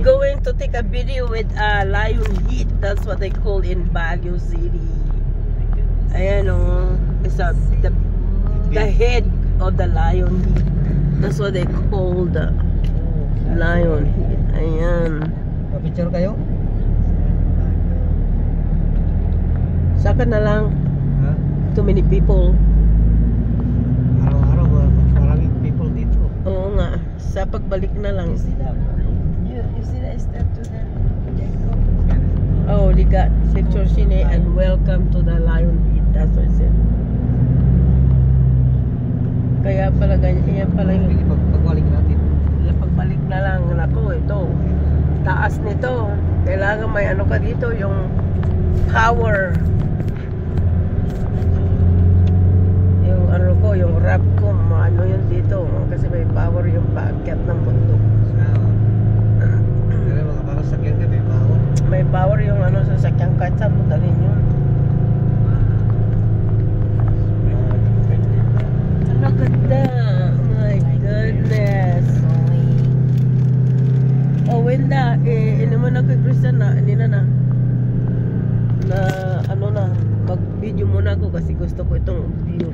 Going to take a video with lion heat. That's what they call in Baguio City. Ayan o. It's the head of the lion heat. That's what they call the lion heat. Ayan. Pa-picture kayo? Saka na lang. Ha? Too many people. Araw-araw maraming people dito. Oo nga. Sa pagbalik na lang. You see that statue there? Oh, they got picture sine and welcome to the lion heat. That's what it said. Kaya pala ganyan pala yung Pagbalik natin. pagbalik na lang. Nako, ito. Taas nito. Kailangan may ano ka dito, yung power. Yung ano ko, yung rap ko, ano yun dito. Kasi may power yung paakyat ng bundok. Pero mga bago sakyan ka, may power. May power yung ano sa sakyang kahit saan mo dalhin yun. Ang ganda. My goodness. Oh, Wenda, naman ako kay Christian na, hindi na ano na, mag-video muna ako kasi gusto ko itong view.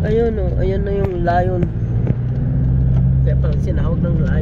Ayun o, ayun na yung lion. Kaya parang sinawag ng lion.